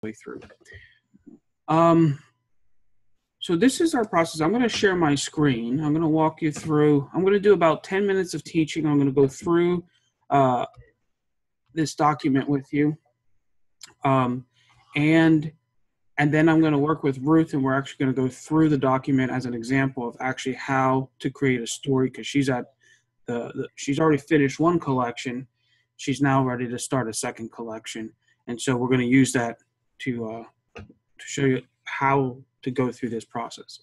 way through. So this is our process. I'm going to share my screen. I'm going to walk you through. I'm going to do about 10 minutes of teaching. I'm going to go through this document with you. And then I'm going to work with Ruth, and we're actually going to go through the document as an example of actually how to create a story, because she's at she's already finished one collection. She's now ready to start a second collection. And so we're going to use that to show you how to go through this process.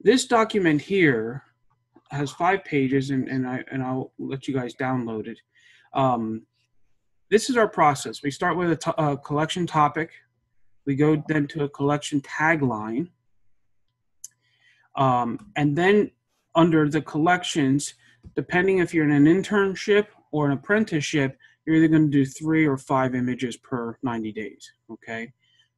This document here has 5 pages, and I'll let you guys download it. This is our process. We start with a collection topic. We go then to a collection tagline. And then under the collections, depending if you're in an internship or an apprenticeship, you're either going to do 3 or 5 images per 90 days, okay?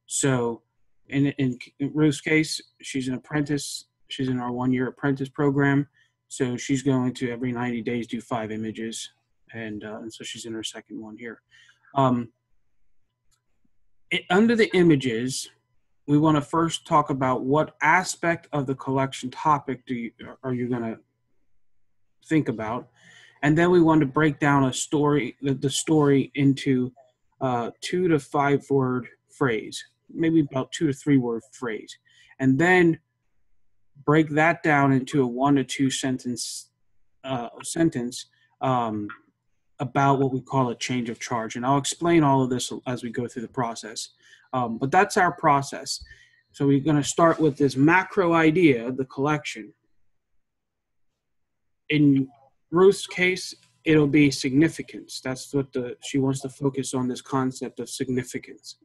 So in Ruth's case, she's an apprentice. She's in our 1-year apprentice program. So she's going to every 90 days do 5 images. And so she's in her second one here. Under the images, we want to first talk about what aspect of the collection topic are you going to think about. And then we want to break down a story, the story into 2 to 5 word phrase, maybe about 2 to 3 word phrase. And then break that down into a 1 to 2 sentence about what we call a change of charge. And I'll explain all of this as we go through the process. But that's our process. So we're going to start with this macro idea, the collection. In Ruth's case, it'll be significance. That's what she wants to focus on, this concept of significance.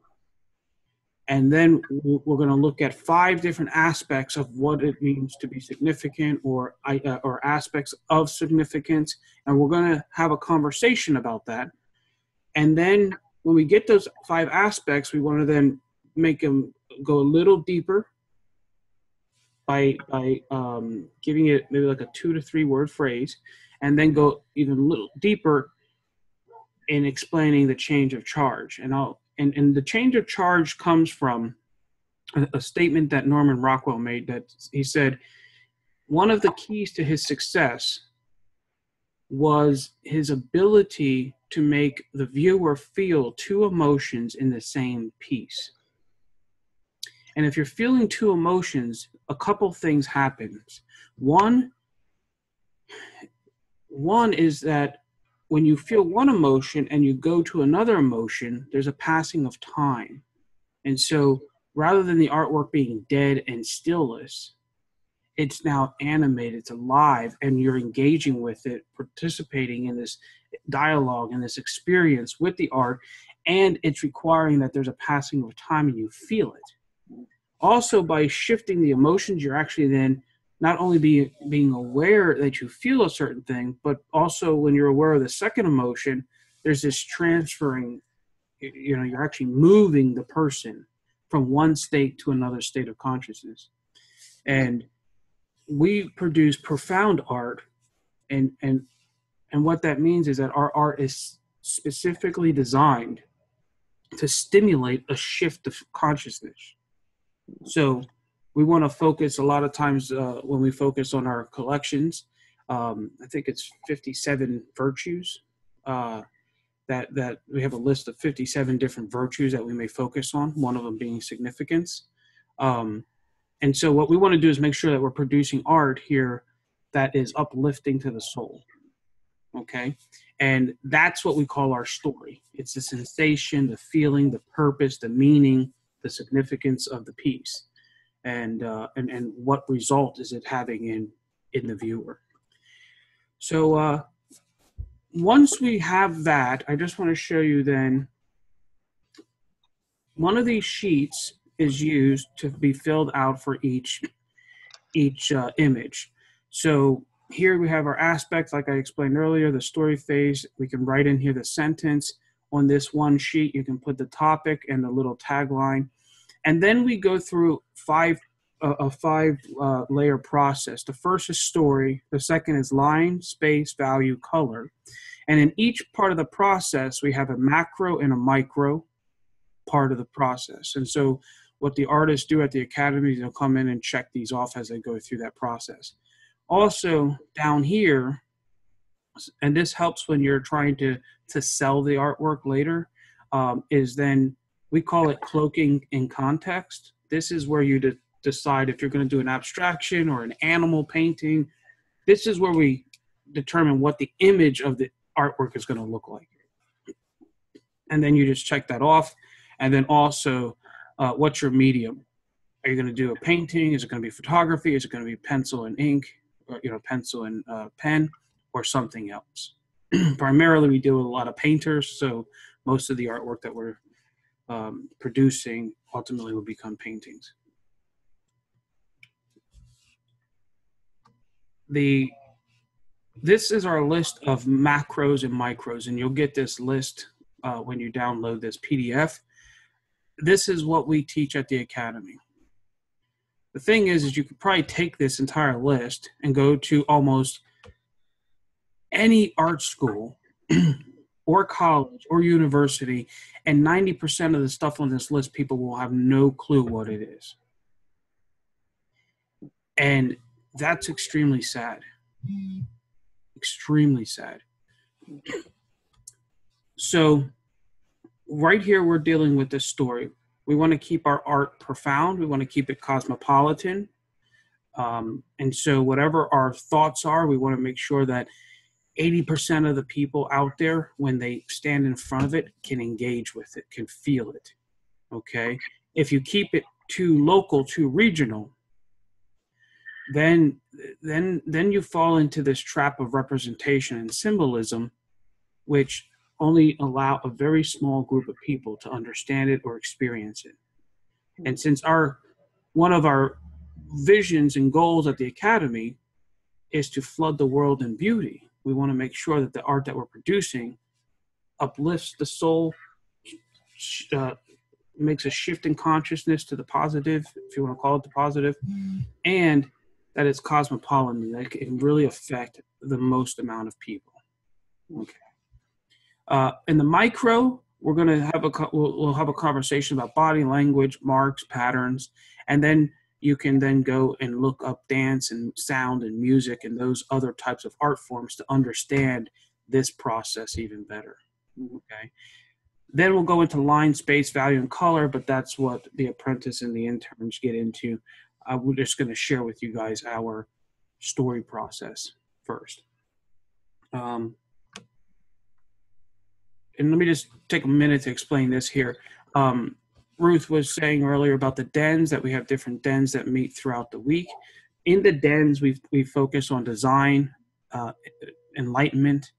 And then we're going to look at 5 different aspects of what it means to be significant, or aspects of significance. And we're going to have a conversation about that. And then when we get those 5 aspects, we want to then make them go a little deeper by giving it maybe like a 2 to 3 word phrase, and then go even a little deeper in explaining the change of charge. And the change of charge comes from a statement that Norman Rockwell made, that he said one of the keys to his success was his ability to make the viewer feel 2 emotions in the same piece. And if you're feeling 2 emotions, a couple things happen. One is that when you feel one emotion and you go to another emotion, there's a passing of time. And so rather than the artwork being dead and stillless, it's now animated, it's alive, and you're engaging with it, participating in this dialogue and this experience with the art, and it's requiring that there's a passing of time and you feel it. Also, by shifting the emotions, you're actually then not only being aware that you feel a certain thing, but also when you're aware of the second emotion, there's this transferring, you're actually moving the person from one state to another state of consciousness. And we produce profound art, and what that means is that our art is specifically designed to stimulate a shift of consciousness. So we want to focus a lot of times when we focus on our collections, I think it's 57 virtues, that we have a list of 57 different virtues that we may focus on, one of them being significance. And so what we want to do is make sure that we're producing art here that is uplifting to the soul, okay? And that's what we call our story. It's the sensation, the feeling, the purpose, the meaning, the significance of the piece. And what result is it having in the viewer. So once we have that, I just want to show you then, one of these sheets is used to be filled out for each image. So here we have our aspects, like I explained earlier, the story phase. We can write in here the sentence. On this one sheet, you can put the topic and the little tagline. And then we go through a 5 layer process. The first is story. The second is line, space, value, color. And in each part of the process, we have a macro and a micro. part of the process. And so what the artists do at the academy, they'll come in and check these off as they go through that process. Also down here, and this helps when you're trying to sell the artwork later, is then we call it cloaking in context. This is where you decide if you're going to do an abstraction or an animal painting. This is where we determine what the image of the artwork is going to look like. And then you just check that off. And then also, what's your medium? Are you going to do a painting? Is it going to be photography? Is it going to be pencil and ink, or, pencil and pen, or something else? Primarily, we deal with a lot of painters, so most of the artwork that we're producing ultimately will become paintings. This is our list of macros and micros, and you'll get this list when you download this PDF. This is what we teach at the academy. The thing is you could probably take this entire list and go to almost any art school or college or university, and 90% of the stuff on this list, people will have no clue what it is. And that's extremely sad. Extremely sad. So right here, we're dealing with this story. We want to keep our art profound. We want to keep it cosmopolitan. And so whatever our thoughts are, we want to make sure that 80% of the people out there, when they stand in front of it, can engage with it, can feel it. Okay? If you keep it too local, too regional, then you fall into this trap of representation and symbolism, which only allow a very small group of people to understand it or experience it. And since one of our visions and goals at the academy is to flood the world in beauty, we want to make sure that the art that we're producing uplifts the soul, makes a shift in consciousness to the positive, if you want to call it the positive, and that it's cosmopolitan, that it can really affect the most amount of people. Okay. In the micro, we're going to we'll have a conversation about body language, marks, patterns, and then you can then go and look up dance and sound and music and those other types of art forms to understand this process even better. Okay. Then we'll go into line, space, value, and color, but that's what the apprentice and the interns get into. We're just going to share with you guys our story process first. And let me just take a minute to explain this here. Ruth was saying earlier about the dens, that we have different dens that meet throughout the week. In the dens, we focus on design, enlightenment,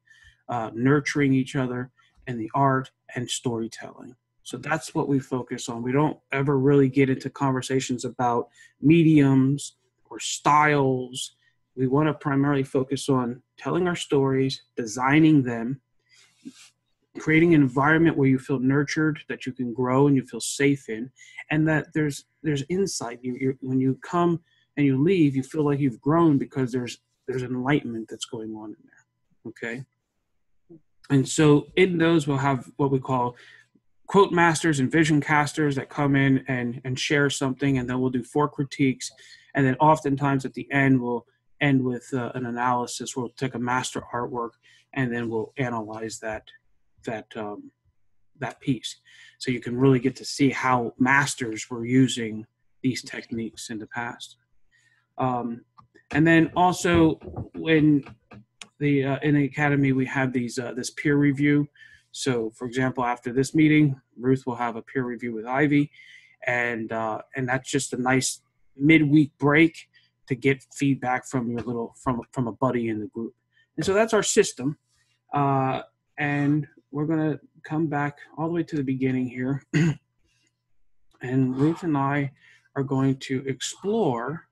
nurturing each other, and the art and storytelling. So that's what we focus on. We don't ever really get into conversations about mediums or styles. We want to primarily focus on telling our stories, designing them, creating an environment where you feel nurtured, that you can grow and you feel safe in, and that there's insight. When you come and you leave, you feel like you've grown because there's enlightenment that's going on in there. Okay. And so in those, we'll have what we call quote masters and vision casters that come in and share something, and then we'll do 4 critiques. And then oftentimes at the end, we'll end with an analysis. We'll take a master artwork and then we'll analyze that piece. So you can really get to see how masters were using these techniques in the past. And then also when in the academy, we have this peer review. So for example, after this meeting, Ruth will have a peer review with Ivy, and that's just a nice midweek break to get feedback from from a buddy in the group. And so that's our system. And we're going to come back all the way to the beginning here. And Ruth and I are going to explore